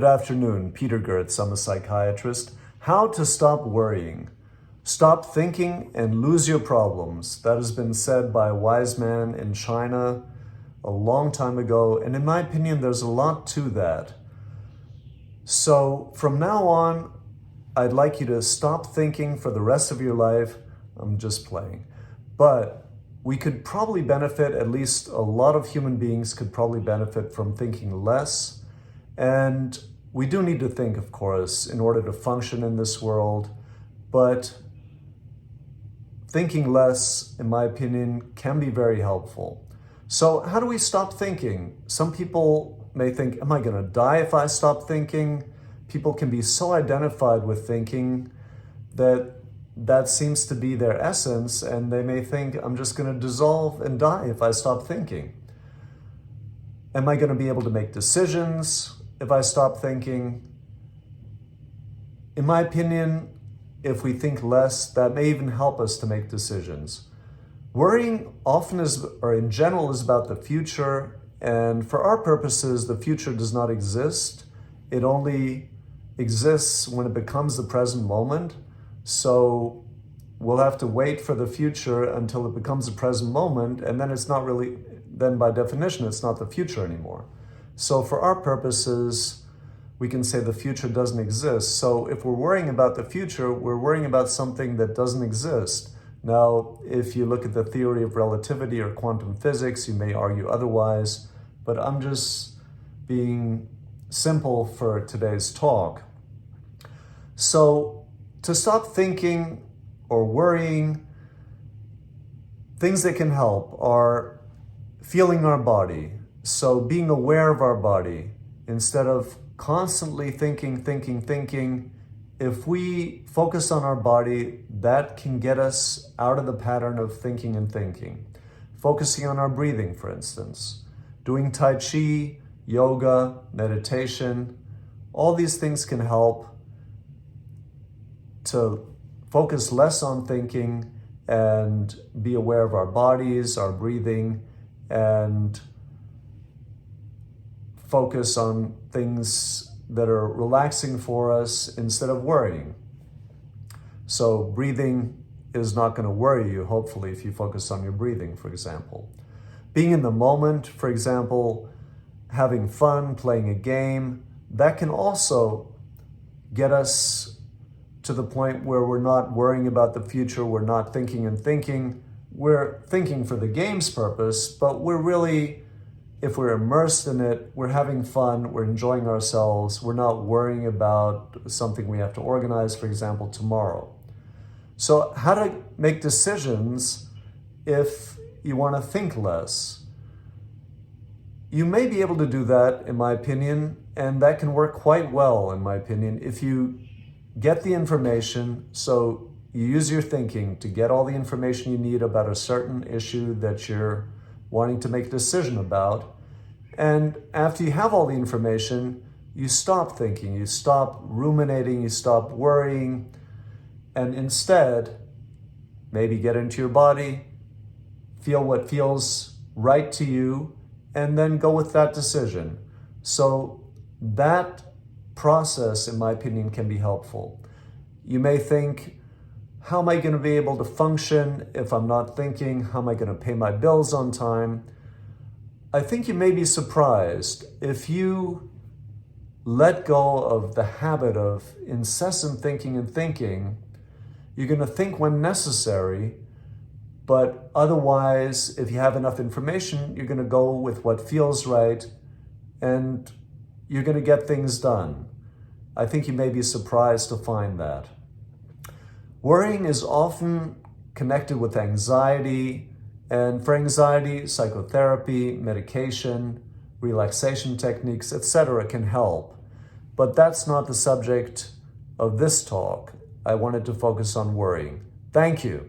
Good afternoon, Peter Goertz. I'm a psychiatrist. How to stop worrying. Stop thinking and lose your problems. That has been said by a wise man in China a long time ago, and in my opinion, there's a lot to that. So from now on, I'd like you to stop thinking for the rest of your life. I'm just playing. But we could probably benefit, at least a lot of human beings could probably benefit from thinking less. And we do need to think, of course, in order to function in this world. But thinking less, in my opinion, can be very helpful. So how do we stop thinking? Some people may think, am I going to die if I stop thinking? People can be so identified with thinking that seems to be their essence, and they may think, I'm just going to dissolve and die if I stop thinking. Am I going to be able to make decisions if I stop thinking? In my opinion, if we think less, that may even help us to make decisions. Worrying often is, or in general, is about the future, and for our purposes, the future does not exist. It only exists when it becomes the present moment. So we'll have to wait for the future until it becomes the present moment, and then it's not really, then by definition, it's not the future anymore. So for our purposes, we can say the future doesn't exist. So if we're worrying about the future, we're worrying about something that doesn't exist. Now, if you look at the theory of relativity or quantum physics, you may argue otherwise, but I'm just being simple for today's talk. So to stop thinking or worrying, things that can help are feeling our body. So being aware of our body instead of constantly thinking. If we focus on our body, that can get us out of the pattern of thinking. Focusing on our breathing, for instance. Doing Tai Chi, yoga, meditation, all these things can help to focus less on thinking and be aware of our bodies, our breathing, and focus on things that are relaxing for us instead of worrying. So breathing is not going to worry you, hopefully, if you focus on your breathing, for example. Being in the moment, for example, having fun, playing a game, that can also get us to the point where we're not worrying about the future, we're not thinking. We're thinking for the game's purpose, but we're really, if we're immersed in it, we're having fun, we're enjoying ourselves, we're not worrying about something we have to organize, for example, tomorrow. So how to make decisions if you want to think less? You may be able to do that, in my opinion, and that can work quite well, in my opinion, if you get the information. So you use your thinking to get all the information you need about a certain issue that you're wanting to make a decision about. And after you have all the information, you stop thinking, you stop ruminating, you stop worrying, and instead, maybe get into your body, feel what feels right to you, and then go with that decision. So that process, in my opinion, can be helpful. You may think, how am I going to be able to function if I'm not thinking? How am I going to pay my bills on time? I think you may be surprised if you let go of the habit of incessant thinking. You're going to think when necessary, but otherwise, if you have enough information, you're going to go with what feels right, and you're going to get things done. I think you may be surprised to find that. Worrying is often connected with anxiety, and for anxiety, psychotherapy, medication, relaxation techniques, etc. can help. But that's not the subject of this talk. I wanted to focus on worrying. Thank you.